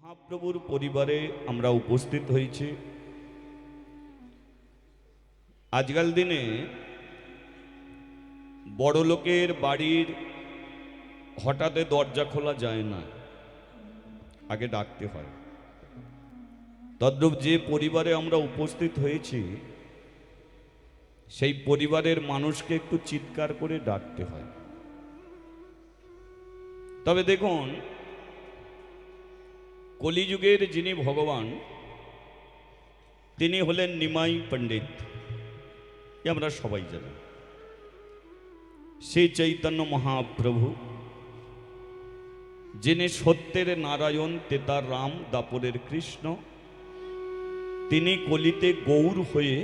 মহাপ্রভুর পরিবারে আমরা উপস্থিত হয়েছি। আজকাল দিনে বড় লোকের বাড়ির হঠাৎ দরজা খোলা যায় না, আগে ডাকতে হয়। তদ্রূপ যে পরিবারে আমরা উপস্থিত হয়েছি সেই পরিবারের মানুষকে একটু চিৎকার করে ডাকতে হয়। তবে দেখুন, কলিযুগের যিনি ভগবান তিনি হলেন নিমাই পণ্ডিত, আমরা সবাই জানি। সেই চৈতন্য মহাপ্রভু যিনি সত্যের নারায়ণ, তেতার রাম, দাপরের কৃষ্ণ, তিনি কলিতে গৌর হয়ে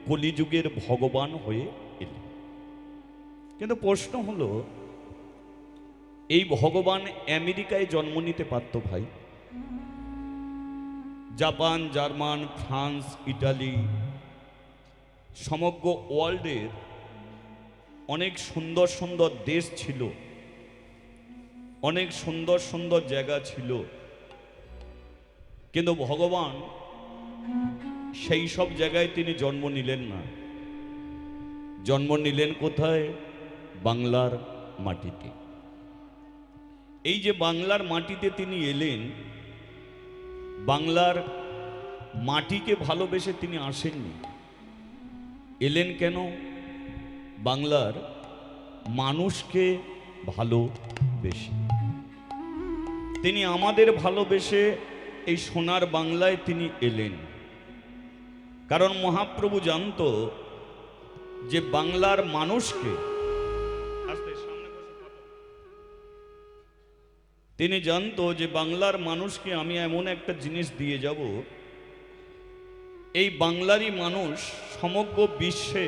কলিযুগের ভগবান হয়ে এলেন। কিন্তু প্রশ্ন হলো, এই ভগবান আমেরিকায় জন্ম নিতে পারত ভাই? জাপান, জার্মান, ফ্রান্স, ইটালি, সমগ্র ওয়ার্ল্ডের অনেক সুন্দর সুন্দর দেশ ছিল, অনেক সুন্দর সুন্দর জায়গা ছিল, কিন্তু ভগবান সেই সব জায়গায় তিনি জন্ম নিলেন না। জন্ম নিলেন কোথায়? বাংলার মাটিতে। এই যে বাংলার মাটিতে তিনি এলেন, বাংলার মাটিকে ভালোবেসে তিনি আসেননি। এলেন কেন? বাংলার মানুষকে ভালোবেসে। তিনি আমাদের ভালোবেসে এই সোনার বাংলায় তিনি এলেন। কারণ মহাপ্রভু জানতো যে বাংলার মানুষকে, তিনি জানতো যে বাংলার মানুষকে আমি এমন একটা জিনিস দিয়ে যাব, এই বাংলারই মানুষ সমগ্র বিশ্বে,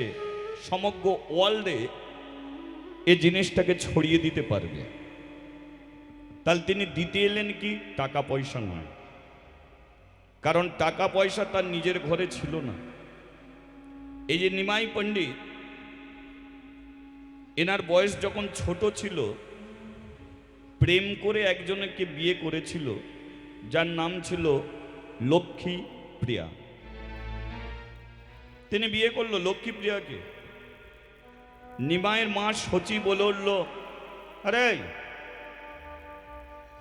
সমগ্র ওয়ার্ল্ডে এই জিনিসটাকে ছড়িয়ে দিতে পারবে। তাহলে তিনি দিতে এলেন কি? টাকা পয়সা নয়, কারণ টাকা পয়সা তার নিজের ঘরে ছিল না। এই যে নিমাই পণ্ডিত, এনার বয়স যখন ছোট ছিল, প্রেম করে একজনকে বিয়ে করেছিল, যার নাম ছিল লক্ষ্মী প্রিয়া। তিনি বিয়ে করলো লক্ষ্মী প্রিয়াকে। নিমাইয়ের মা সচি বলে উঠল, আরে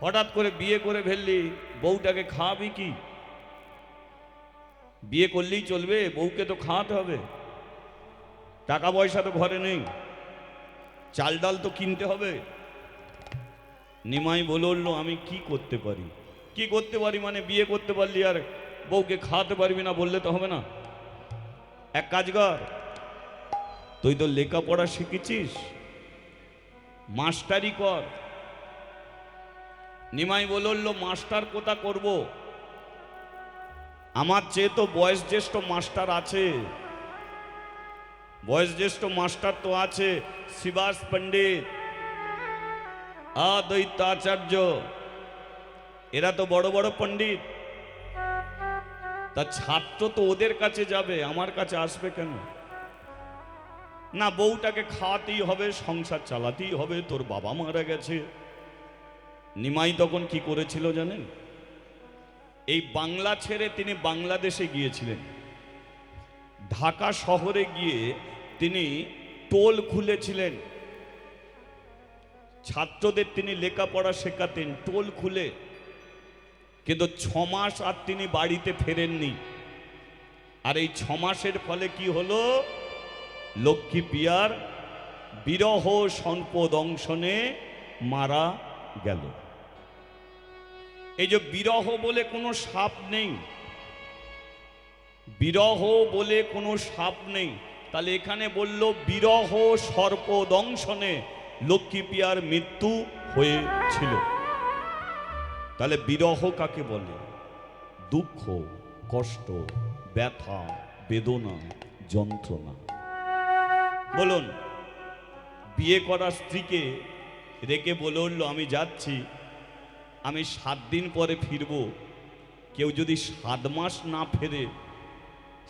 হঠাৎ করে বিয়ে করে ফেললি, বউটাকে খাওয়াবি কি? বিয়ে করলেই চলবে? বউকে তো খাওয়াতে হবে। টাকা পয়সা তো ঘরে নেই, চাল ডাল তো কিনতে হবে। নিমাই বলে উঠল, আমি কি করতে পারি? কি করতে পারি মানে, বিয়ে করতে পারলি আর বউকে খাওয়াতে পারবি না বললে তো হবে না। এক কাজ কর, তুই তো লেখাপড়া শিখেছিস, মাস্টারি কর। নিমাই বলে উঠল, মাস্টার কোথা করব? আমার চেয়ে তো বয়স জ্যেষ্ঠ মাস্টার আছে। বয়স জ্যেষ্ঠ মাস্টার তো আছে, শিবাস পণ্ডিত, দ্বৈতাচার্য, এরা তো বড় বড় পণ্ডিত। তা ছাত্র তো ওদের কাছে যাবে, আমার কাছে আসবে কেন? না, বউটাকে খাওয়াতেই হবে, সংসার চালাতেই হবে, তোর বাবা মারা গেছে। নিমাই তখন কি করেছিল জানেন? এই বাংলা ছেড়ে তিনি বাংলাদেশে গিয়েছিলেন। ঢাকা শহরে গিয়ে তিনি টোল খুলেছিলেন। ছাত্রদের তিনি লেখাপড়া শেখাতেন টোল খুলে। কিন্তু 6 মাস আর তিনি বাড়িতে ফেরেননি। আর এই 6 মাসের ফলে কি হলো? লক্ষ্মী প্রিয়ার বিরহ সর্পদংশনে মারা গেল। এই যে বিরহ বলে কোনো সাপ নেই, বিরহ বলে কোনো সাপ নেই, তাহলে এখানে বলল বিরহ সর্পদংশনে লক্ষ্মী প্রিয়ার মৃত্যু হয়েছিল। তাহলে বিরহ কাকে বলে? দুঃখ, কষ্ট, ব্যথা, বেদনা, যন্ত্রণা। বলুন, বিয়ে করা স্ত্রীকে রেখে বলে উঠল, আমি যাচ্ছি, আমি 7 দিন পরে ফিরব। কেউ যদি 7 মাস না ফেরে,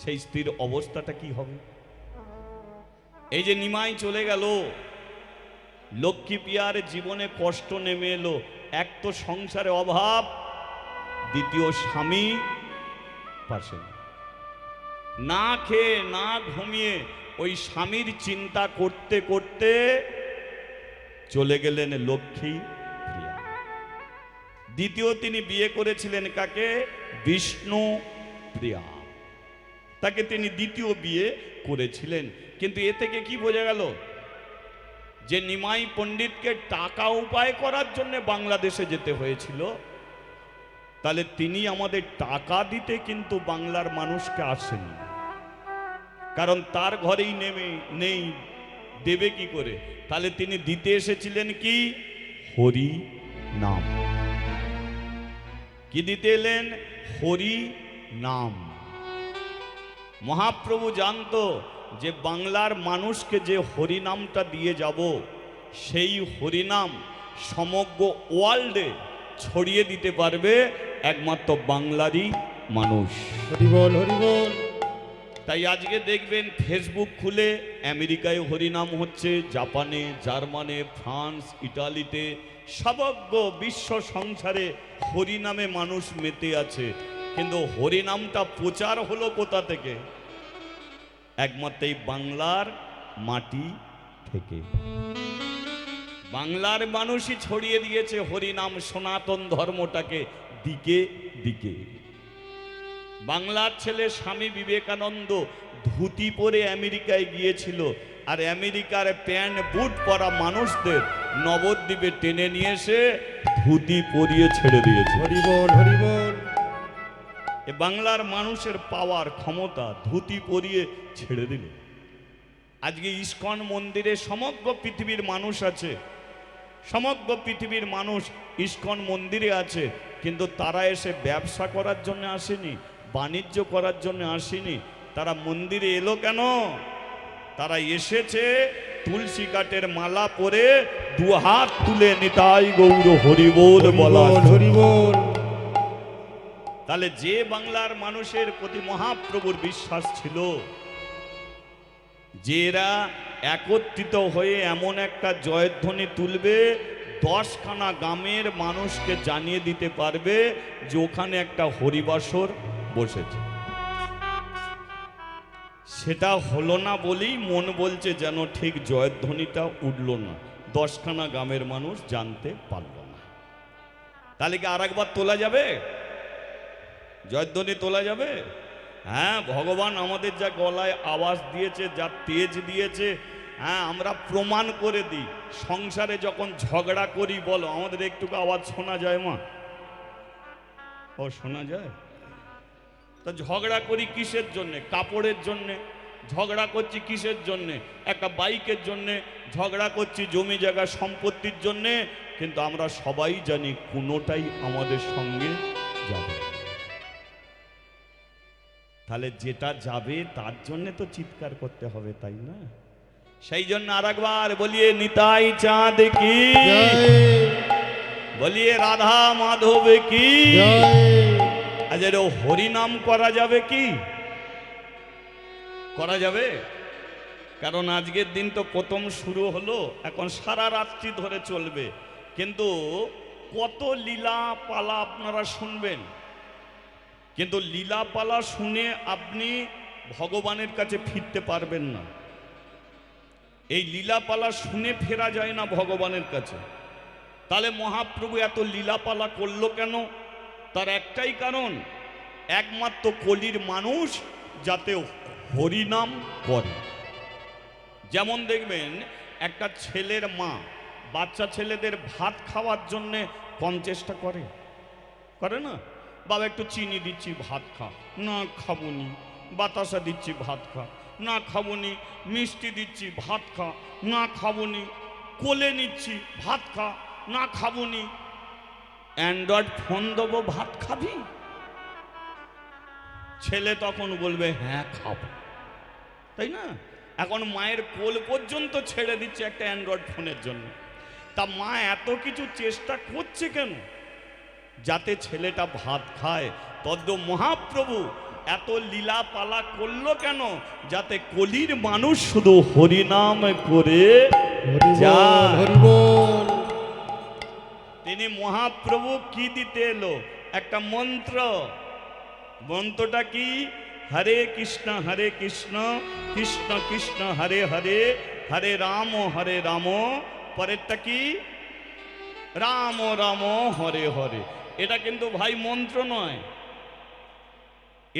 সেই স্ত্রীর অবস্থাটা কি হবে? এই যে নিমাই চলে গেল, লক্ষ্মী প্রিয়ার জীবনে কষ্ট নেমে এলো। এক তো সংসারে অভাব, দ্বিতীয় স্বামী পাশে নেই। না খেয়ে না ঘুমিয়ে ওই স্বামীর চিন্তা করতে করতে চলে গেলেন লক্ষ্মী প্রিয়া। দ্বিতীয় তিনি বিয়ে করেছিলেন কাকে? বিষ্ণু প্রিয়া, তাকে তিনি দ্বিতীয় বিয়ে করেছিলেন। কিন্তু এ থেকে কি বোঝা গেল? যে নিমাই পণ্ডিতকে টাকা উপায় করার জন্য বাংলাদেশে যেতে হয়েছিল, তাহলে তিনি আমাদের টাকা দিতে কিন্তু বাংলার মানুষকে আসেনি, কারণ তার ঘরেই নেই, দেবে কি করে? তাহলে তিনি দিতে এসেছিলেন কি? হরি নাম। কি দিতে এলেন? হরি নাম। মহাপ্রভু জানতো যে বাংলার মানুষকে যে হরিনামটা দিয়ে যাব, সেই হরিনাম সমগ্র ওয়ার্ল্ডে ছড়িয়ে দিতে পারবে একমাত্র বাংলারই মানুষ। হরি বল, হরি বল। তাই আজকে দেখবেন ফেসবুক খুলে আমেরিকায় হরিনাম হচ্ছে, জাপানে, জার্মানে, ফ্রান্স, ইটালিতে, সমগ্র বিশ্ব সংসারে হরিনামে মানুষ মেতে আছে। কিন্তু হরিনামটা প্রচার হলো কোথা থেকে? একমাত্র এই বাংলার মাটি থেকে। বাংলার মানুষই ছড়িয়ে দিয়েছে হরিনাম, সনাতন ধর্মটাকে দিকে দিকে। বাংলার ছেলে স্বামী বিবেকানন্দ ধুতি পরে আমেরিকায় গিয়েছিল, আর আমেরিকার প্যান্ট বুট পরা মানুষদের নবদ্বীপে টেনে নিয়ে এসে ধুতি পরিয়ে ছেড়ে দিয়েছে। হরি বল, হরি বল। এ বাংলার মানুষের পাওয়ার ক্ষমতা, ধুতি পরিয়ে ছেড়ে দিল। আজকে ইস্কন মন্দিরে সমগ্র পৃথিবীর মানুষ আছে, সমগ্র পৃথিবীর মানুষ ইস্কন মন্দিরে আছে, কিন্তু তারা এসে ব্যবসা করার জন্য আসেনি, বাণিজ্য করার জন্য আসেনি। তারা মন্দিরে এলো কেন? তারা এসেছে তুলসী কাঠের মালা পরে দুহাত তুলে নিতাই গৌর হরি বল বলা। হরি বল। তাহলে যে বাংলার মানুষের প্রতি মহাপ্রভুর বিশ্বাস ছিল, যে এরা একত্রিত হয়ে এমন একটা জয়ধ্বনি তুলবে, 10খানা গ্রামের মানুষকে জানিয়ে দিতে পারবে যে ওখানে একটা হরিবাসর বসেছে। সেটা হলো না বলেই মন বলছে যেন ঠিক জয়ধ্বনিটা উঠল না, 10খানা গ্রামের মানুষ জানতে পারল না। তাহলে কি আর একবার তোলা যাবে? জয়ধ্বনি তোলা যাবে? হ্যাঁ, ভগবান আমাদের যা গলায় আওয়াজ দিয়েছে, যা তেজ দিয়েছে, হ্যাঁ আমরা প্রমাণ করে দিই। সংসারে যখন ঝগড়া করি, বলো আমাদের একটু আওয়াজ শোনা যায় মা? ও শোনা যায়? তা ঝগড়া করি কিসের জন্যে? কাপড়ের জন্যে। ঝগড়া করছি কিসের জন্যে? একটা বাইকের জন্যে। ঝগড়া করছি জমি জায়গা সম্পত্তির জন্যে। কিন্তু আমরা সবাই জানি কোনোটাই আমাদের সঙ্গে যাবে। তাহলে যেটা যাবে তার জন্যে তো চিৎকার করতে হবে, তাই না? সেই জন্য আরেকবার বলিয়ে নিতাই চাঁদ কি, বলিয়ে রাধা মাধব কি। আজ হরিনাম করা যাবে কি? করা যাবে? কারণ আজকের দিন তো প্রথম শুরু হলো, এখন সারা রাত্রি ধরে চলবে। কিন্তু কত লীলা পালা আপনারা শুনবেন, কিন্তু লীলা পালা শুনে আপনি ভগবানের কাছে ফিরতে পারবেন না। এই লীলা পালা শুনে ফেরা যায় না ভগবানের কাছে। তাহলে মহাপ্রভু এত লীলা পালা করলো কেন? তার একটাই কারণ, একমাত্র কলির মানুষ যাতে হরিনাম করে। যেমন দেখবেন একটা ছেলের মা বাচ্চা ছেলেদের ভাত খাওয়ার জন্যে কম চেষ্টা করে, করে না? বাবা একটু চিনি দিচ্ছি ভাত খা, না খাবনি। বাতাসা দিচ্ছি ভাত খা, না খাবনি। মিষ্টি দিচ্ছি ভাত খা, না খাবনি। কোলে নিচ্ছি ভাত খা, না খাবনি। অ্যান্ড্রয়েড ফোন দেবো, ভাত খাবি? ছেলে তখন বলবে হ্যাঁ খাবো, তাই না? এখন মায়ের কোল পর্যন্ত ছেড়ে দিচ্ছে একটা অ্যান্ড্রয়েড ফোনের জন্য। তা মা এত কিছু চেষ্টা করছে কেন? যাতে ছেলেটা ভাত খায়। তদ্দ মহাপ্রভু এত লীলা পালা করলো কেন? যাতে কলির মানুষ শুধু হরিনাম করে যায়। তিনি মহাপ্রভু কি দিতে এলো? একটা মন্ত্র। মন্ত্রটা কি? হরে কৃষ্ণ কৃষ্ণ কৃষ্ণ হরে হরে, হরে রাম পরেরটা কি? রাম রাম হরে হরে। এটা কিন্তু ভাই মন্ত্র নয়,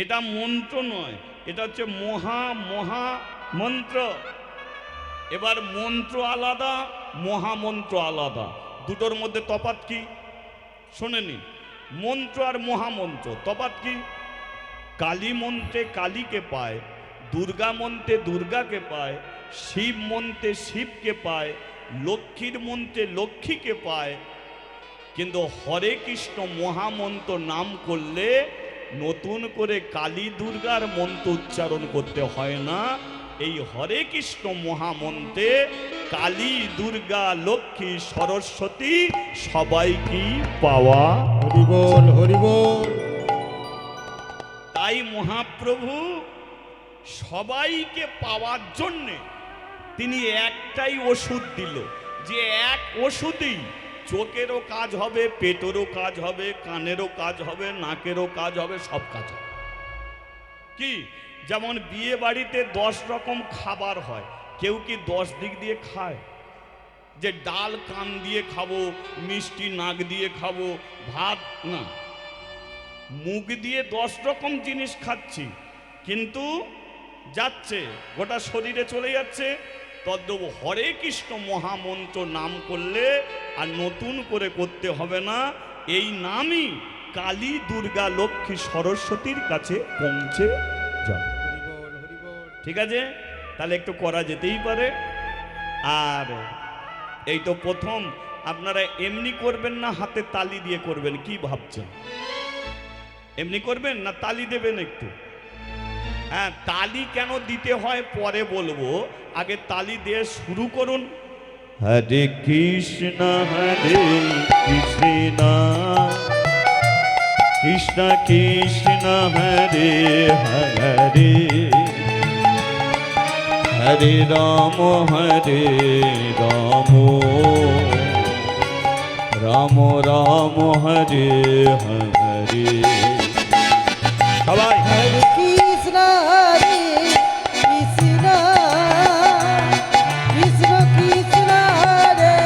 এটা মন্ত্র নয়, এটা হচ্ছে মহা মহা মন্ত্র। এবার মন্ত্র আলাদা, মহামন্ত্র আলাদা, দুটোর মধ্যে তফাৎ কি শোনেনি? মন্ত্র আর মহামন্ত্র তফাৎ কি? কালী মন্ত্রে কালীকে পায়, দুর্গা মন্ত্রে দুর্গাকে পায়, শিব মন্ত্রে শিবকে পায়, লক্ষ্মীর মন্ত্রে লক্ষ্মীকে পায়। কিন্তু হরে কৃষ্ণ মহামন্ত্র নাম করলে নতুন করে কালী দুর্গার মন্ত্র উচ্চারণ করতে হয় না। এই হরে কৃষ্ণ মহামন্ত্রে কালী দুর্গা লক্ষ্মী সরস্বতী সবাইকেই পাওয়া। হরি বল হরি বল। তাই মহাপ্রভু সবাইকে পাওয়ার জন্যে তিনি একটাই ওষুধ দিল, যে এক ওষুধেই চোখেরও কাজ হবে, পেটেরও কাজ হবে, কানেরও কাজ হবে, নাকেরও কাজ হবে, সব কাজ হবে। কি? যেমন বিয়ে বাড়িতে 10 রকম খাবার হয়, কেউ কি 10 দিক দিয়ে খায়? যে ডাল কান দিয়ে খাবো, মিষ্টি নাক দিয়ে খাবো, ভাত না, মুখ দিয়ে 10 রকম জিনিস খাচ্ছি, কিন্তু যাচ্ছে গোটা শরীরে চলে যাচ্ছে। তদ্রূপ হরে কৃষ্ণ মহামন্ত্র নাম করলে আর নতুন করে করতে হবে না, এই নামই কালী দুর্গা লক্ষ্মী সরস্বতীর কাছে পৌঁছে যাবে। হরি বল হরি বল। ঠিক আছে, তাহলে একটু করা যেতেই পারে। আর এই তো প্রথম, আপনারা এমনি করবেন না হাতে তালি দিয়ে করবেন? কি ভাবছেন? এমনি করবেন না তালি দেবেন একটু? হ্যাঁ, তালি কেন দিতে হয় পরে বলবো, আগে তালি দিয়ে শুরু করুন। হরে কৃষ্ণ কৃষ্ণ কৃষ্ণ কৃষ্ণ হরে হরে, হরে রাম রাম রাম হরে হরে। সবাই হরে কৃষ্ণ কৃষ্ণ কৃষ্ণ হরে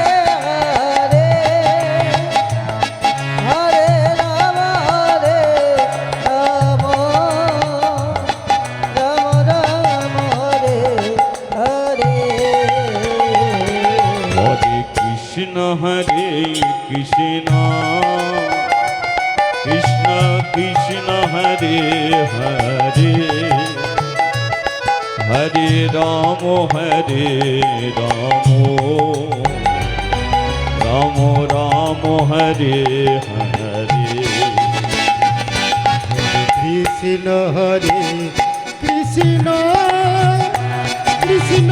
হরে, হরে রাম রাম রাম হরে হরে। হরে কৃষ্ণ কৃষ্ণ কৃষ্ণ হরে হরে, হরে রাম রাম রাম হরে হরে। কৃষ্ণ হরে কৃষ্ণ কৃষ্ণ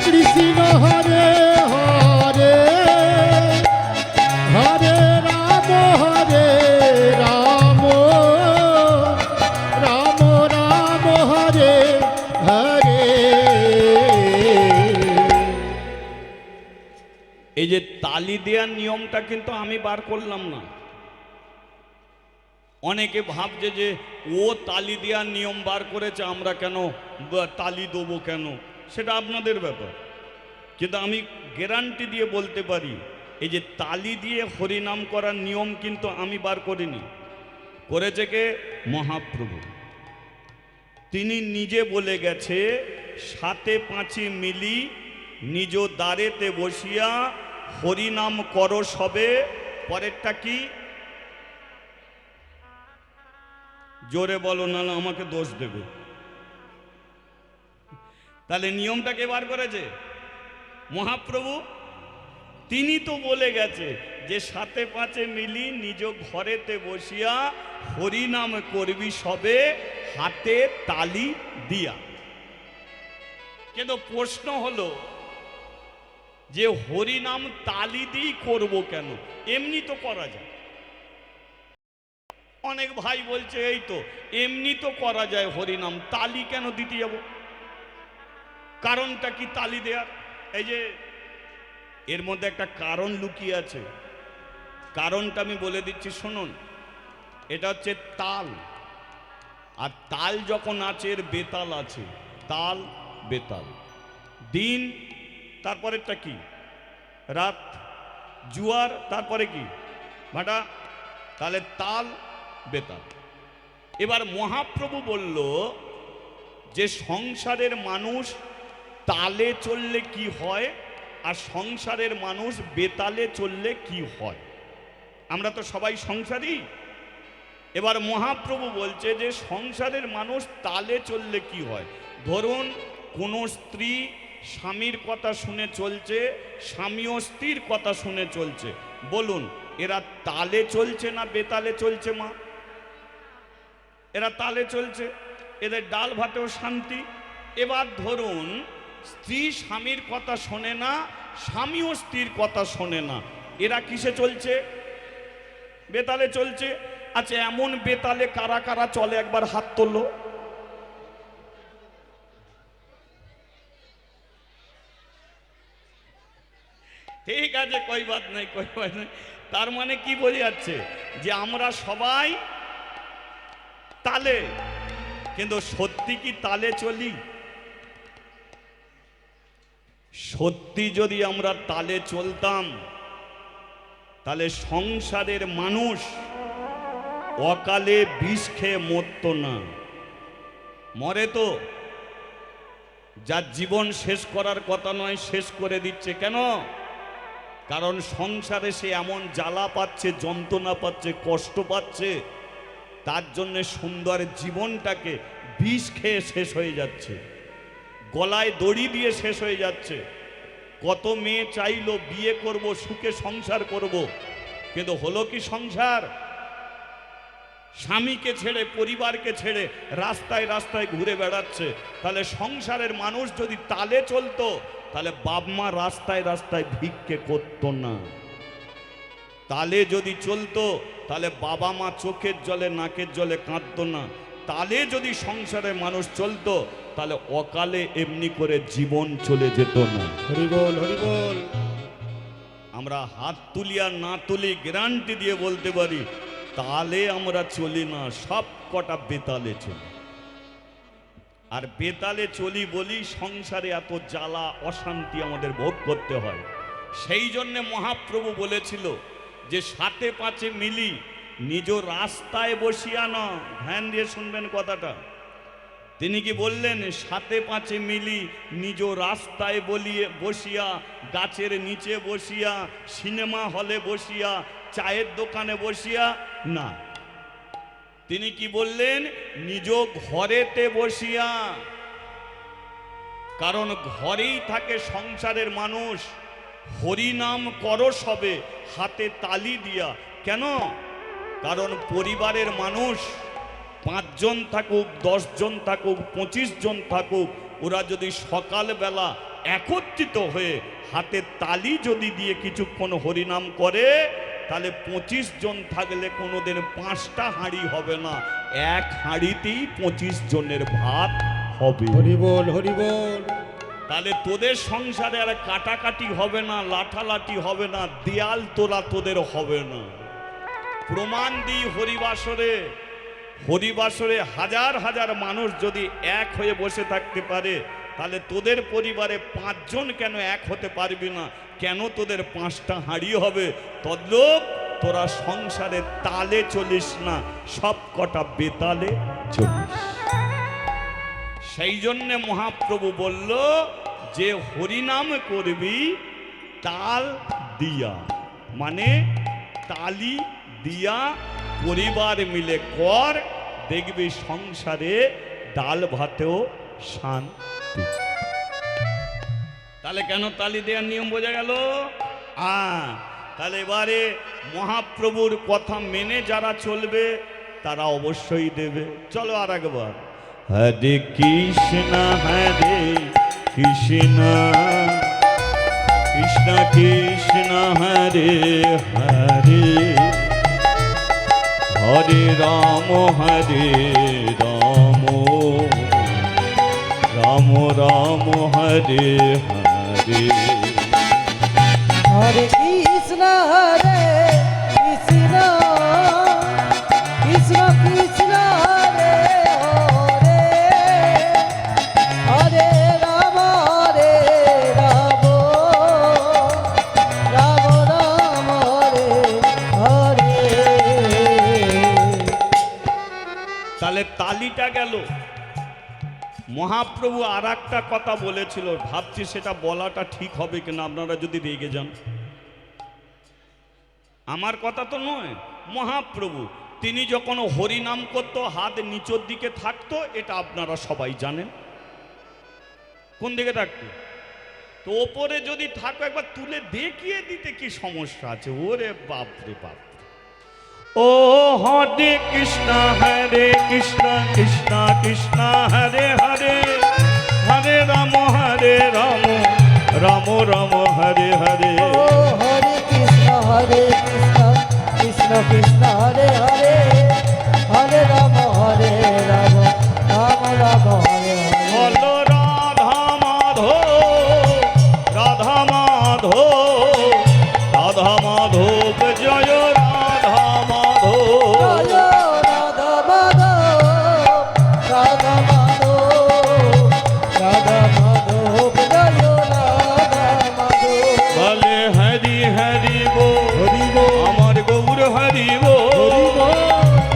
কৃষ্ণ হরে হরে, হরে রাম রাম রাম হরে হরে। এই যে তালি দেওয়ার নিয়মটা কিন্তু আমি বার করলাম না। অনেকে ভাবছে যে ও তালি দেওয়ার নিয়ম বার করেছে, আমরা কেন তালি দেবো কেন, সেটা আপনাদের ব্যাপার। কিন্তু আমি গ্যারান্টি দিয়ে বলতে পারি, এই যে তালি দিয়ে হরিনাম করার নিয়ম কিন্তু আমি বার করিনি, করেছে কে? মহাপ্রভু। তিনি নিজে বলে গেছে, 7 5 মিলি নিজ দ্বারেতে বসিয়া হরিনাম করো সবে। পরেরটা কি? জোরে বলো, না আমাকে দোষ দেবে। তাহলে নিয়মটা কে বার করেছে? মহাপ্রভু। তিনি তো বলে গেছে যে 7 5 মিলি নিজ ঘরেতে বসিয়া হরিনাম করবি সবে, হাতে তালি দিয়া। কিন্তু প্রশ্ন হলো যে হরিনাম তালি দিয়ে করব কেন? এমনি তো করা যায়। অনেক ভাই বলছে এই তো এমনি তো করা যায় হরিনাম, তালি কেন দিতে যাব? কারণটা কি তালি দেওয়ার? এই যে এর মধ্যে একটা কারণ লুকিয়ে আছে, কারণটা আমি বলে দিচ্ছি শুনুন। এটা হচ্ছে তাল। আর তাল যখন আছে এর বেতাল আছে, তাল বেতাল। দিন, তারপরেরটা কি? রাত। জুয়ার, তারপরে কি? ভাটা। তাহলে তাল বেতাল। এবার মহাপ্রভু বলল যে সংসারের মানুষ তালে চললে কি হয় আর সংসারের মানুষ বেতালে চললে কি হয়। আমরা তো সবাই সংসারী। এবার মহাপ্রভু বলছে যে সংসারের মানুষ তালে চললে কি হয়। ধরুন কোনো স্ত্রী স্বামীর কথা শুনে চলছে, স্বামীও স্ত্রীর কথা শুনে চলছে, বলুন এরা তালে চলছে না বেতালে চলছে? মা, এরা তালে চলছে, এদের ডাল ভাতেও শান্তি। এবার ধরুন স্ত্রী স্বামীর কথা শোনে না, স্বামীও স্ত্রীর কথা শোনে না, এরা কিসে চলছে? বেতালে চলছে। আচ্ছা, এমন বেতালে কারা কারা চলে একবার হাত তোলো। ঠিক আছে, কই বাত নাই, কই বাত নাই। তার মানে কি বোঝা যাচ্ছে? যে আমরা সবাই তালে, কিন্তু সত্যি কি তালে চলি? সত্যি যদি আমরা তালে চলতাম তাহলে সংসারের মানুষ অকালে বিষ খেয়ে মরত না। মরে তো, যার জীবন শেষ করার কথা নয় শেষ করে দিচ্ছে। কেন? কারণ সংসারে সে এমন জ্বালা পাচ্ছে, যন্ত্রণা পাচ্ছে, কষ্ট পাচ্ছে, তার জন্যে সুন্দর জীবনটাকে বিষ খেয়ে শেষ হয়ে যাচ্ছে, গলায় দড়ি দিয়ে শেষ হয়ে যাচ্ছে। কত মেয়ে চাইলো বিয়ে করব, সুখে সংসার করব, কিন্তু হলো কি সংসার? স্বামীকে ছেড়ে, পরিবারকে ছেড়ে রাস্তায় রাস্তায় ঘুরে বেড়াচ্ছে। তাহলে সংসারের মানুষ যদি তালে চলতো তাহলে বাপ মা রাস্তায় রাস্তায় ভিক্ষে করতো না। তালে যদি চলতো তাহলে বাবা মা চোখের জলে নাকের জলে কাঁদতো না। তালে যদি সংসারের মানুষ চলতো তাহলে অকালে এমনি করে জীবন চলে যেত না। হরি বল, হরি বল। আমরা হাত তুলি আর না তুলি গ্যারান্টি দিয়ে বলতে পারি তালে আমরা চলি না, সব কটা বেতালে চলি। আর বেতালে চলি বলি সংসারে এত জ্বালা অশান্তি আমাদের ভোগ করতে হয়। সেই জন্যে মহাপ্রভু বলেছিল যে সাথে পাঁচে মিলি নিজ রাস্তায় বসিয়া না। ধ্যান দিয়ে শুনবেন কথাটা। তিনি কি বললেন? সাথে পাঁচে মিলি নিজ রাস্তায় বসিয়া, গাছের নিচে বসিয়া, সিনেমা হলে বসিয়া, চায়ের দোকানে বসিয়া না। তিনি কি বললেন? নিজ ঘরেতে বসিয়া। কারণ ঘরেই থাকে সংসারের মানুষ। হরিনাম করো সবে হাতে তালি দিয়া। কেন? কারণ পরিবারের মানুষ 5 জন থাকুক, 10 জন থাকুক, 25 জন থাকুক, ওরা যদি সকালবেলা একত্রিত হয়ে হাতে তালি যদি দিয়ে কিছুক্ষণ হরিনাম করে তাহলে 25 জন থাকলে কোনোদিন 5টা হাঁড়ি হবে না, এক হাঁড়িতেই 25 জনের ভাত হবে। হরি বল, হরি বল। তাহলে তোদের সংসারে আর কাটাকাটি হবে না, লাঠালাঠি হবে না, দেয়াল তোলা তোদের হবে না। প্রমাণ দিই হরিবাসরে। হরিবাসরে হাজার হাজার মানুষ যদি এক হয়ে বসে থাকতে পারে তাহলে তোদের পরিবারে 5 জন কেন এক হতে পারবি না? কেন তোদের 5টা হাঁড়ি হবে? তদ্লোক তোরা সংসারে তালে চলিস না, সব কটা বেতালে চলিস। সেই জন্যে মহাপ্রভু বলল যে হরিনাম করবি তাল দিয়া, মানে তালি দিয়া পরিবার মিলে কর, দেখবি সংসারে ডাল ভাতেও শান্তি। তাহলে কেন তালি দেওয়ার নিয়ম বোঝা গেল? তাহলে এবারে মহাপ্রভুর কথা মেনে যারা চলবে তারা অবশ্যই দেবে। চলো আর একবার। হরে কৃষ্ণ হরে কৃষ্ণ কৃষ্ণ কৃষ্ণ হরে হরে হরে রাম রাম রাম হরে হরে। হরে কৃষ্ণ কৃষ্ণ তাহলে তালিটা গেল। মহাপ্রভু আর একটা কথা বলেছিল, ভাবছি সেটা বলাটা ঠিক হবে কিনা, আপনারা যদি রেগে যান। আমার কথা তো নয়, মহাপ্রভু তিনি যখন হরিনাম করতো হাত নিচের দিকে থাকতো, এটা আপনারা সবাই জানেন। কোন দিকে থাকতো? তো ওপরে যদি থাকো একবার তুলে দেখিয়ে দিতে কি সমস্যা আছে? ওরে বাপ রে বাপ। ও হরে কৃষ্ণ কৃষ্ণ কৃষ্ণ হরে হরে, হরে রাম রাম রাম হরে হরে। ও হরে কৃষ্ণ কৃষ্ণ কৃষ্ণ হরে হরে, হরে রাম রাম রাম হরে হরে। বলো রাধা মাধো, রাধা মাধো, রাধা মাধব জয় রাধা মাধো। জয় রাধা মাধব, রাধা মাধব, রাধা মাধব, জয় রাধা মাধব। বলে হরি হরি বল, হরি বল, আমার গৌর হরি বল, হরি বল,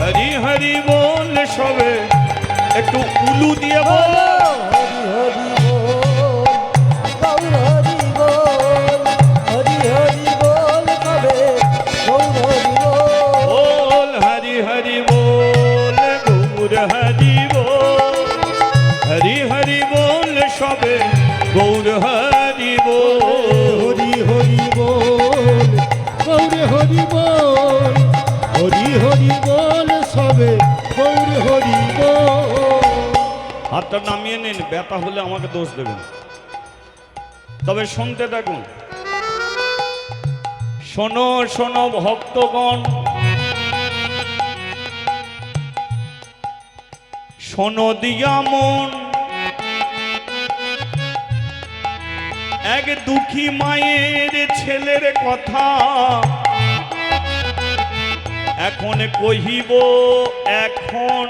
হরি হরি বল সবে একটু উলু দিয়ে বল। হরি হরি বল, গৌর হরি বল, হরি হরি বল কবে, গৌর হরি বল। বল হরি হরি বল, গৌর হরি বল, হরি হরি বল সবে গৌর হরি বল। হরি হরি বল, গৌরে হরি বল, হরি হরি বল সবে গৌরে হরি বল। হাতটা নামিয়ে নিন, ব্যথা হলে আমাকে দোষ দেবেন। তবে শুনতে থাকুন। শোনো শোনো ভক্তগণ, শোনো দিয়া মন, এক দুঃখী মায়ের ছেলের কথা এখন কহিব। এখন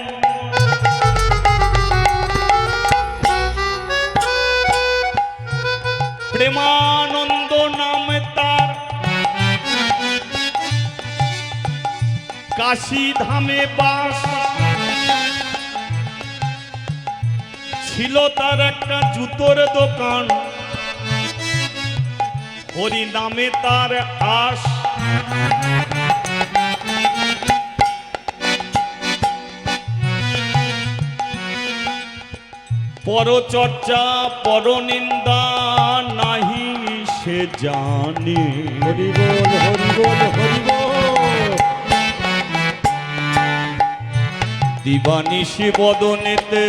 প্রেমানন্দ নাম তার, কাশী ধামে বাস, ছিল তার একটা জুতোর দোকান, হরি নামে তার আস। পরচর্চা পরনিন্দা নাহি সে জানে। হরি বল, হরি বল, হরি বল। দিবানিশি বদনেতে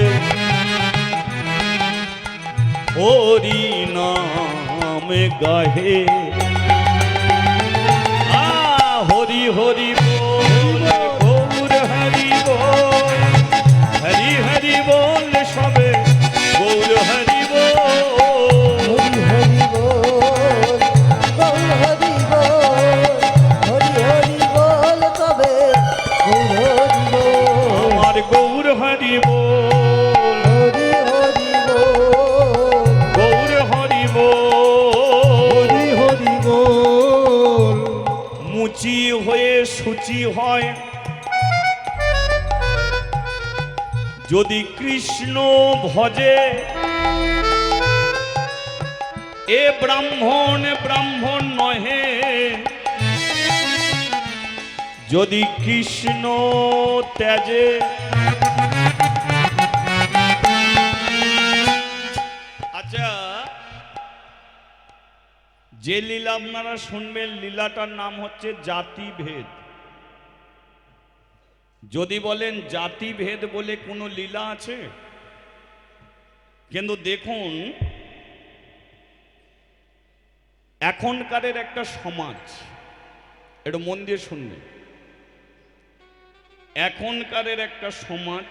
হরি নামে গাহে। হরি হরি বল, গৌর হরি বল, হরি হরি বল সবে গৌর হরি বল। হরি হরি বল, গৌর হরি বল, হরি হরি বল কবে, গৌর হরি বল। আমার গৌর হরি বল, হরি হরি বল, গৌর হরি বল। হরি হরি বল। মুচি হয়ে সূচি হয় যদি কৃষ্ণ ভজে, এ ব্রাহ্মণ ব্রাহ্মণ নহে যদি কৃষ্ণ ত্যাজে। আচ্ছা, যে লীলা আপনারা শুনবেন, লীলাটার নাম হচ্ছে জাতিভেদ। যদি বলেন জাতিভেদ বলে কোনো লীলা আছে? কিন্তু দেখুন, এখনকারের একটা সমাজ, একটু মন দিয়ে শুনবেন, এখনকারের একটা সমাজ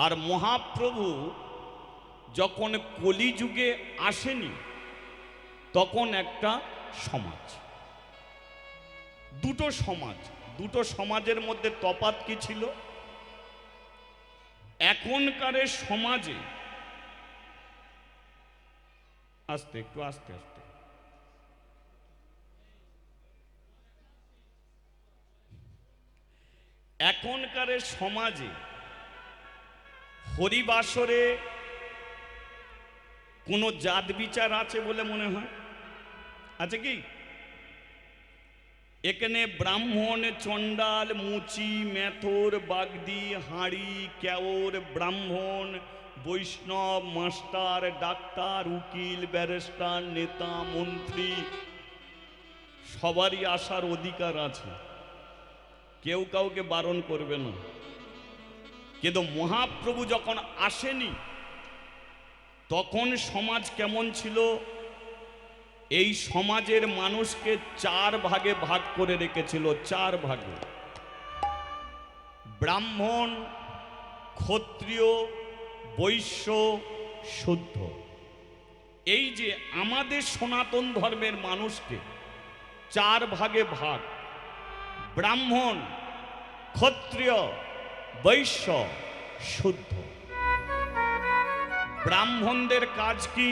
আর মহাপ্রভু যখন কলিযুগে আসেনি তখন একটা সমাজ। দুটো সমাজ, দুটো সমাজের মধ্যে তফাৎ কি ছিল? এখনকারের সমাজে, আস্তে একটু আস্তে আস্তে, এখনকার সমাজে হরিবাসরে কোনো জাত বিচার আছে বলে মনে হয়? আছে কি? এখানে ব্রাহ্মণ, চণ্ডাল, মুচি, মেথর, বাগদি, হাঁড়ি, কেওর, ব্রাহ্মণ, বৈষ্ণব, মাস্টার, ডাক্তার, উকিল, ব্যারিস্টার, নেতা, মন্ত্রী সবারই আসার অধিকার আছে, কেউ কাউকে বারণ করবে না। কিন্তু মহাপ্রভু যখন আসেনি তখন সমাজ কেমন ছিল? এই সমাজের মানুষকে 4 ভাগে ভাগ করে রেখেছিল, 4 ভাগে। ব্রাহ্মণ, ক্ষত্রিয়, বৈশ্য, শুদ্ধ। এই যে আমাদের সনাতন ধর্মের মানুষকে 4 ভাগে ভাগ, ব্রাহ্মণ, ক্ষত্রিয়, বৈশ্য, শুদ্ধ। ব্রাহ্মণদের কাজ কি?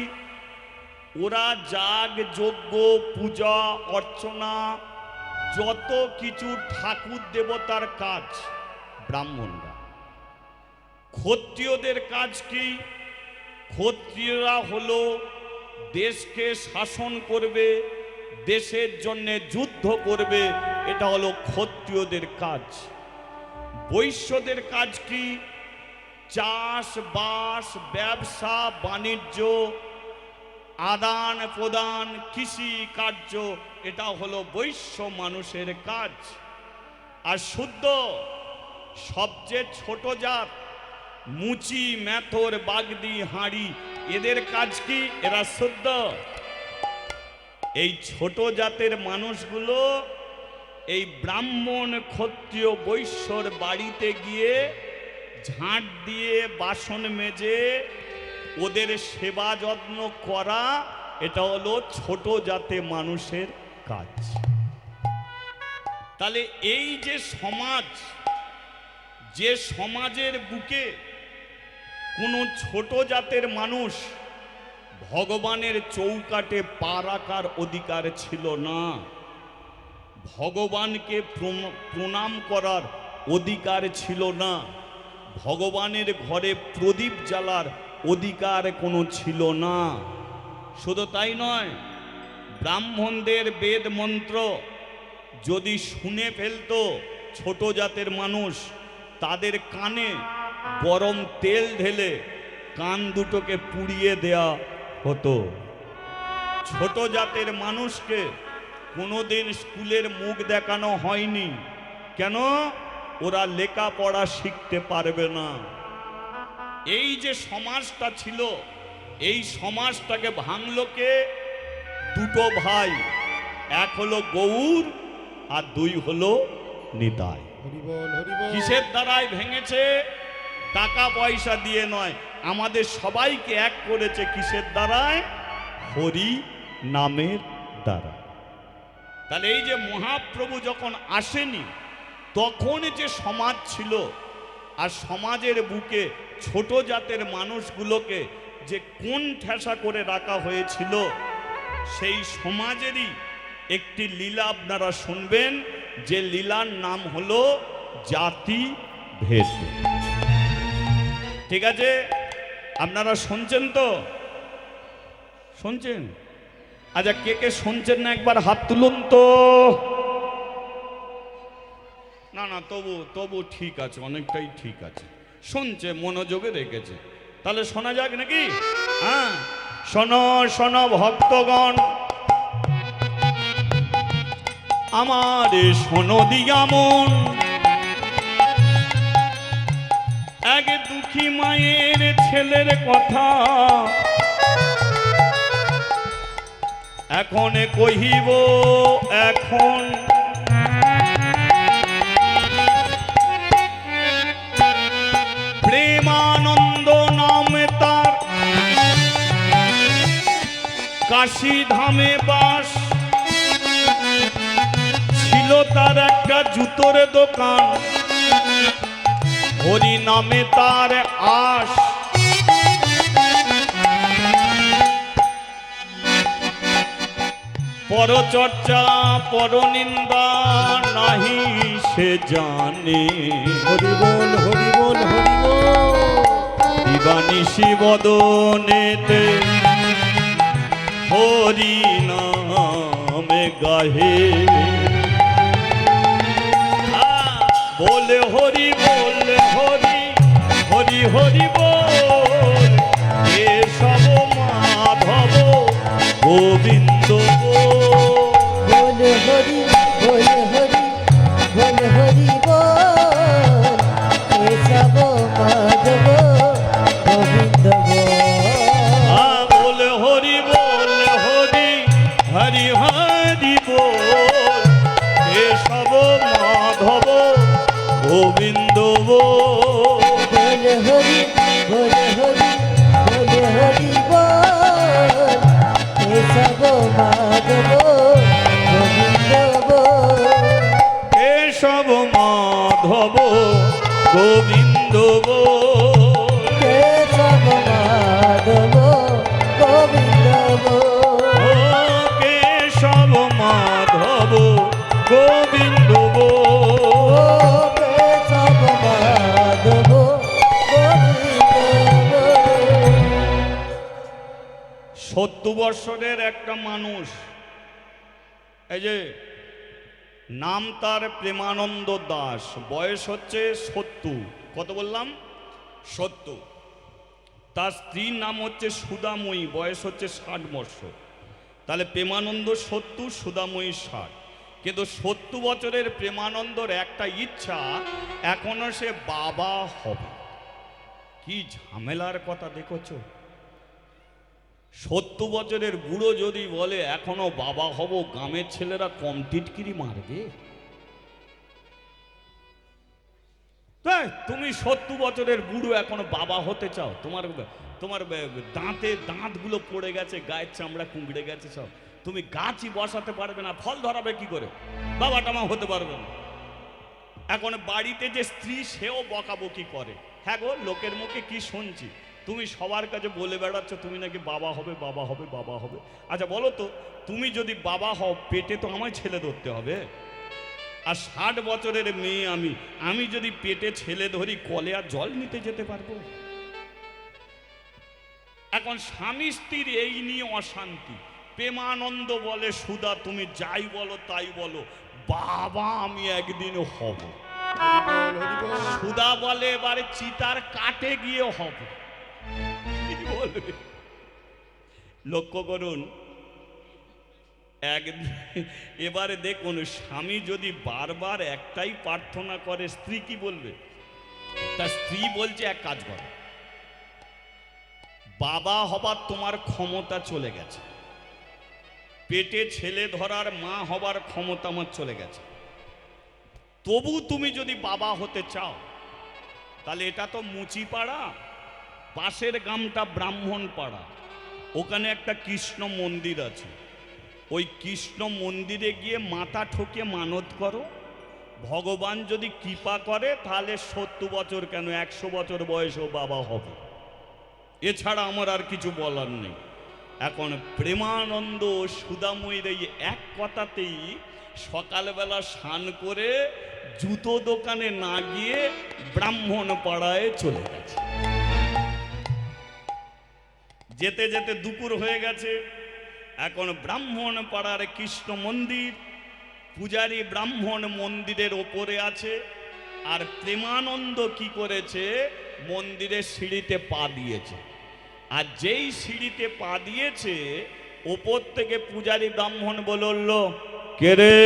ওরা যাগ, যজ্ঞ, পূজা অর্চনা, যত কিছু ঠাকুর দেবতার কাজ ব্রাহ্মণরা। ক্ষত্রিয়দের কাজ কি? ক্ষত্রিয়রা হলো দেশকে শাসন করবে, দেশের জন্য যুদ্ধ করবে, এটা হলো ক্ষত্রিয়দের কাজ। বৈশ্যদের কাজ কি? চাষবাস, ব্যবসা বাণিজ্য, আদান প্রদান, কৃষি কার্য, এটা হলো বৈশ্য মানুষের কাজ। আর শুদ্ধ সবচেয়ে ছোট জাত, মুচি, মেথর, বাগদি, হাঁড়ি, এদের কাজ কি? এরা শুদ্ধ। এই ছোট জাতের মানুষগুলো এই ব্রাহ্মণ, ক্ষত্রিয়, বৈশ্যর বাড়িতে গিয়ে ঝাঁট দিয়ে বাসন মেজে ওদের সেবা যত্ন করা, এটা হলো ছোট জাতে মানুষের কাজ। তাহলে এই যে সমাজ, যে সমাজের বুকে কোনো ছোট জাতের মানুষ ভগবানের চৌকাটে পা রাখার অধিকার ছিল না, ভগবানকে প্রণাম করার অধিকার ছিল না, ভগবানের ঘরে প্রদীপ জ্বালার অধিকার কোনো ছিল না। শুধু তাই নয়, ব্রাহ্মণদের বেদ মন্ত্র যদি শুনে ফেলতো ছোট জাতের মানুষ, তাদের কানে গরম তেল ঢেলে কান দুটোকে পুড়িয়ে দেয়া হতো। ছোট জাতের মানুষকে কোনোদিন স্কুলের মুখ দেখানো হয়নি। কেন? ওরা লেখাপড়া শিখতে পারবে না। এই যে সমাজটা ছিল, এই সমাজটাকে ভাঙলো কে? 2 ভাই, এক হলো গৌর আর 2 হলো নিতাই। হরিবল হরিবল। কিসের দ্বারাই ভেঙেছে? টাকা পয়সা দিয়ে নয়, আমাদের সবাইকে এক করেছে কিসের দ্বারায়? হরি নামের দ্বারা। তাহলে এই যে মহাপ্রভু যখন আসেনি তখন যে সমাজ ছিল, আর সমাজের বুকে ছোট জাতের মানুষগুলোকে যে কোন ঠেসা করে রাখা হয়েছিল, সেই সমাজেরই একটি লীলা আপনারা শুনবেন, যে লীলার নাম হলো জাতি ভেদ। ঠিক আছে, আপনারা শুনছেন তো? শুনছেন? আচ্ছা, কে কে শুনছেন না একবার হাত তুলুন তো। না না, তবু ঠিক আছে, অনেকটাই ঠিক আছে, শুনছে, মনোযোগে রেখেছে। তাহলে শোনা যাক নাকি? হ্যাঁ, শোনো শোনো ভক্তগণ, আমার শোনো দিয়া মন, এক দুঃখী মায়ের ছেলের কথা এখন কহিব। এখন প্রেমানন্দ নামে তার, কাশী ধামে বাস, ছিল তার একটা জুতোর দোকান, হরি নামে তার আশ। পরচর্চা পরনিন্দা নাহি সে জানে, হরি বল হরি বল হরি বল। দিবানিশি বদনেতে হরি নামে গাহে, বলে হরি বলে হরি হরি হরি বল, এসব মাধব গোবিন্দ বল হরি বল হরি বল হরি বল, এসব মাধব গোবিন্দ বল। বলে হরি বলে হরি হরি হরি বল, এসব মাধব গোবিন্দ বল। বল হরি বল হরি বল হরি বল, এসব মাধব গোবিন্দ বল। এসব মাধব গোবিন্দ বল, কেশব মাধব গোবিন্দ বল। ও কেশব মাধব গোবিন্দ বল। ও কেশব মাধব গোবিন্দ বল। 70 বৎসরের একটা মানুষ, এই যে নাম তার প্রেমানন্দ দাস, বয়স হচ্ছে 70। কত বললাম? 70। তার স্ত্রীর নাম হচ্ছে সুদাময়ী, বয়স হচ্ছে 60 বৎসর। তাহলে প্রেমানন্দ 70, সুদাময়ী 60। কিন্তু 70 বছরের প্রেমানন্দর একটা ইচ্ছা, এখনো সে বাবা হবে। কি ঝামেলার কথা দেখেছো? 70 বছরের বুড়ো যদি বলে এখনো বাবা হব, গ্রামের ছেলেরা কম টিটকিরি মারবে? তাই তুমি 70 বছরের বুড়ো এখনো বাবা হতে চাও? তোমার তোমার দাঁতে দাঁতগুলো পড়ে গেছে, গায়ের চামড়া কুঁকড়ে গেছে সব, তুমি গাছই বসাতে পারবে না, ফল ধরাবে কি করে? বাবা টামা হতে পারবে না। এখন বাড়িতে যে স্ত্রী, সেও বকাবকি করে। হ্যাঁ গো, লোকের মুখে কি শুনছি, তুমি সবার কাছে বলে বেড়াচ্ছ তুমি নাকি বাবা হবে বাবা হবে বাবা হবে। আচ্ছা বলো তো, তুমি যদি বাবা হও, পেটে তো আমায় ছেলে ধরতে হবে। আর 60 বছরের মেয়ে আমি যদি পেটে ছেলে ধরি, কলে আর জল নিতে যেতে পারবো? এখন স্বামী স্ত্রীর এই নিয়ে অশান্তি। প্রেমানন্দ বলে, সুধা তুমি যাই বলো তাই বলো, বাবা আমি একদিন হব। সুধা বলে, এবারে চিতার কাটে গিয়ে হব। কি বলবে? লক্ষ্য করুন, এবারে দেখুন, স্বামী যদি বারবার একটাই প্রার্থনা করে, স্ত্রী কি বলবে? তার স্ত্রী বলছে এক কাজ করো, বাবা হবার তোমার ক্ষমতা চলে গেছে, পেটে ছেলে ধরার মা হবার ক্ষমতা আমার চলে গেছে, তবু তুমি যদি বাবা হতে চাও, তাহলে এটা তো মুচিপাড়া, পাশের গ্রামটা ব্রাহ্মণ পাড়া, ওখানে একটা কৃষ্ণ মন্দির আছে, ওই কৃষ্ণ মন্দিরে গিয়ে মাথা ঠকে মানত করো, ভগবান যদি কৃপা করে তাহলে 70 বছর কেন 100 বছর বয়সেও বাবা হবে। এছাড়া আমার আর কিছু বলার নেই। এখন প্রেমানন্দ সুদাময়ীর এই এক কথাতেই সকালবেলা স্নান করে জুতো দোকানে না গিয়ে ব্রাহ্মণ পাড়ায় চলে গেছে। যেতে যেতে দুপুর হয়ে গেছে। এখন ব্রাহ্মণ পাড়ার কৃষ্ণ মন্দির, পূজারী ব্রাহ্মণ মন্দিরের ওপরে আছে, আর প্রেমানন্দ কি করেছে, মন্দিরের সিঁড়িতে পা দিয়েছে। আর যেই সিঁড়িতে পা দিয়েছে, ওপর থেকে পূজারী ব্রাহ্মণ বলল, কে রে?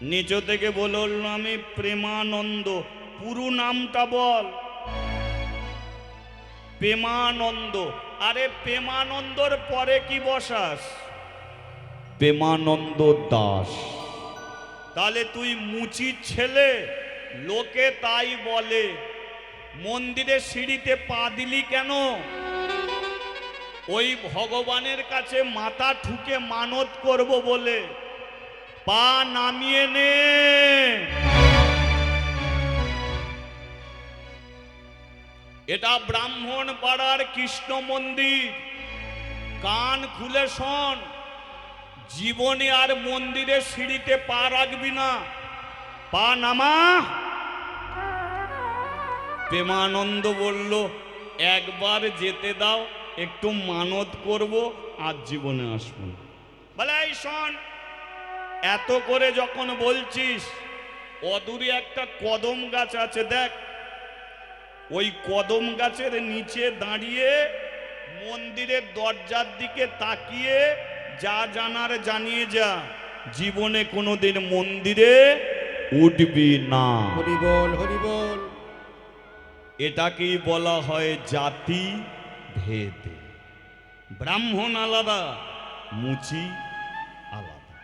নিচ থেকে বলল, আমি প্রেমানন্দ। পুরো নামটা বল। প্রেমানন্দ। আরে প্রেমানন্দর পরে কি বসাস? প্রেমানন্দ দাস। তাহলে তুই মুচির ছেলে, লোকে তাই বলে। মন্দিরের সিঁড়িতে পা দিলি কেন? ওই ভগবানের কাছে মাথা ঠুকে মানত করব বলে। পা নামিয়ে নে। এটা ব্রাহ্মণ পাড়ার কৃষ্ণ মন্দির। কান খুলে শোন, জীবনে আর মন্দিরের সিঁড়িতে পা রাখবি না, পা নামা। প্রেমানন্দ বলল, একবার যেতে দাও, একটু মানত করব, আর জীবনে আসবো না। বলে এই শোন, এত করে যখন বলছিস, অদূরে একটা কদম গাছ আছে, দেখ ওই কদম গাছের নিচে দাঁড়িয়ে মন্দিরের দরজার দিকে তাকিয়ে যা জানার জানিয়ে যা, জীবনে কোনোদিন মন্দিরে উঠবি না। হরি বল, হরি বল। এটাকেই বলা হয় জাতি ভেদ। ব্রাহ্মণ আলাদা, মুচি আলাদা।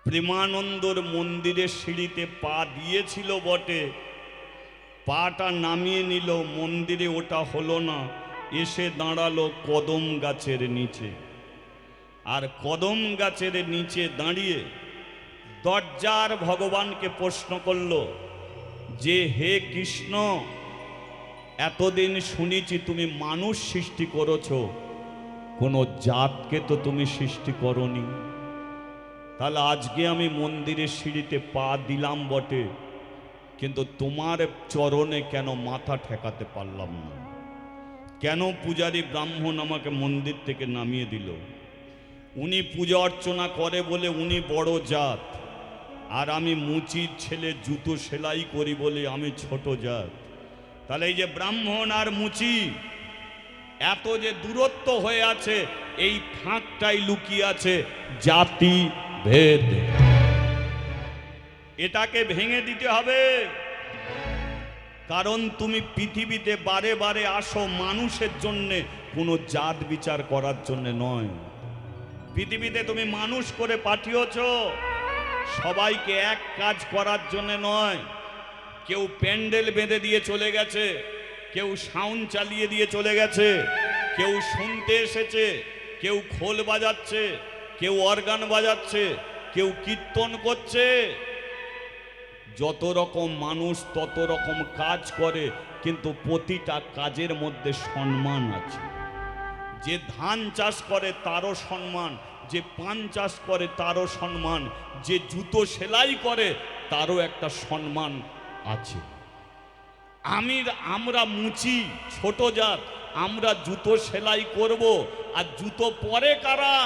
প্রেমানন্দর মন্দিরের সিঁড়িতে পা দিয়েছিল বটে, পাটা নামিয়ে নিল, মন্দিরে ওটা হলো না, এসে দাঁড়ালো কদম গাছের নিচে। আর কদম গাছের নিচে দাঁড়িয়ে দরজার ভগবানকে প্রশ্ন করল যে, হে কৃষ্ণ, এতদিন শুনেছি তুমি মানুষ সৃষ্টি করেছো, কোনো জাতকে তো তুমি সৃষ্টি করনি, তাহলে আজকে আমি মন্দিরের সিঁড়িতে পা দিলাম বটে, কিন্তু তোমার চরণে কেন মাথা ঠেকাতে পারলাম না? কেন পূজারী ব্রাহ্মণ আমাকে মন্দির থেকে নামিয়ে দিল? উনি পূজা অর্চনা করে বলে উনি বড় জাত, আর আমি মুচির ছেলে, জুতো সেলাই করি বলে আমি ছোট জাত। তাহলে এই যে ব্রাহ্মণ আর মুচি এত যে দূরত্ব হয়ে আছে, এই ফাঁকটাই লুকিয়ে আছে জাতি ভেদ। এটাকে ভেঙে দিতে হবে, কারণ তুমি পৃথিবীতে বারে বারে আসো মানুষের জন্যে, কোনো জাত বিচার করার জন্য নয়। পৃথিবীতে তুমি মানুষ করে পাঠিয়েছ, সবাইকে এক কাজ করার জন্য নয়। কেউ প্যান্ডেল বেঁধে দিয়ে চলে গেছে, কেউ সাউন্ড চালিয়ে দিয়ে চলে গেছে, কেউ শুনতে এসেছে, কেউ খোল বাজাচ্ছে, কেউ অর্গান বাজাচ্ছে, কেউ কীর্তন করছে। যত রকম মানুষ তত রকম কাজ করে, কিন্তু প্রতিটা কাজের মধ্যে সম্মান আছে। যে ধান চাষ করে তারও সম্মান, যে পান চাষ করে তারও সম্মান, যে জুতো সেলাই করে তারও একটা সম্মান আছে। আমরা মুচি, ছোট জাত, আমরা জুতো সেলাই করব, আর জুতো পরে কারা?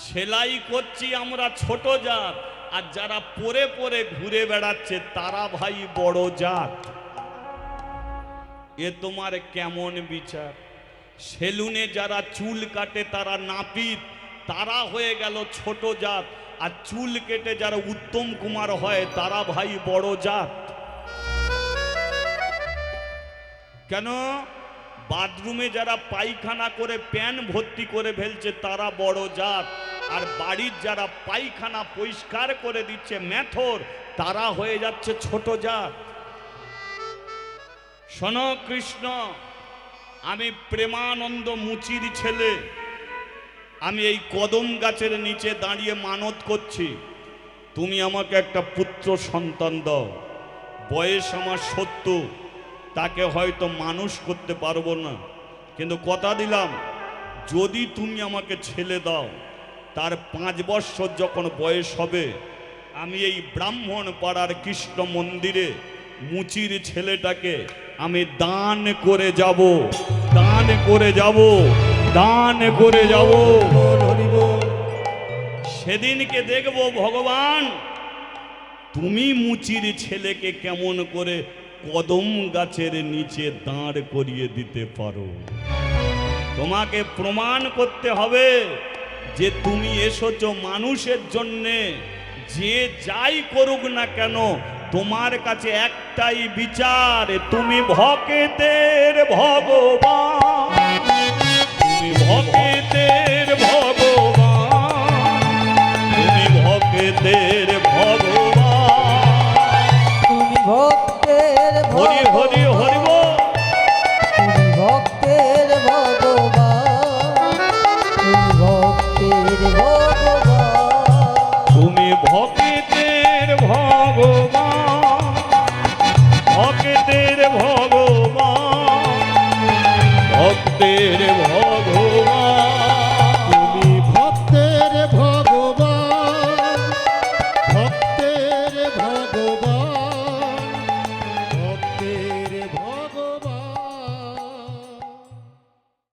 সেলাই করছি আমরা ছোট জাত, আর যারা পরে পরে ঘুরে বেড়াচ্ছে তারা ভাই বড় জাত। এ তোমার কেমন বিচার? সেলুনে যারা চুল কাটে তারা নাপিত, তারা হয়ে গেল ছোট জাত, আর চুল কেটে যারা উত্তম কুমার হয় তারা ভাই বড় জাত। কেন? বাথরুমে যারা পায়খানা করে প্যান ভর্তি করে ফেলছে তারা বড় জাত, আর বাড়ির যারা পায়খানা পরিষ্কার করে দিচ্ছে মেথর, তারা হয়ে যাচ্ছে ছোট জাত। শোনো কৃষ্ণ, আমি প্রেমানন্দ মুচির ছেলে, আমি এই কদম গাছের নিচে দাঁড়িয়ে মানত করছি, তুমি আমাকে একটা পুত্র সন্তান দাও। বয়স আমার 70, তাকে হয়তো মানুষ করতে পারবো না, কিন্তু কথা দিলাম যদি তুমি আমাকে ছেলে দাও, তার 5 বৎসর যখন বয়স হবে, আমি এই ব্রাহ্মণ পাড়ার কৃষ্ণ মন্দিরে মুচির ছেলেটাকে আমি দান করে যাব, দান করে যাব, দান করে যাব। হরি বল। সেদিনকে দেখব ভগবান তুমি মুচির ছেলেকে কেমন করে কদম গাছের নিচে দাঁড় করিয়ে দিতে পারো। তোমাকে প্রমাণ করতে হবে যে তুমি এসেছো মানুষের জন্যে। যে যাই করুক না কেন, তোমার কাছে একটাই বিচার, তুমি ভক্তের ভগবান, তুমি ভক্তের ভগবান, তুমি ভক্তের ভগবান, তুমি ভক্তের হরি হরি হরি বল। তুমি ভক্তের ভগবান, তুমি ভক্তের ভগবান, তুমি ভক্তের ভগবান, ভক্তের ভগবান, ভক্তের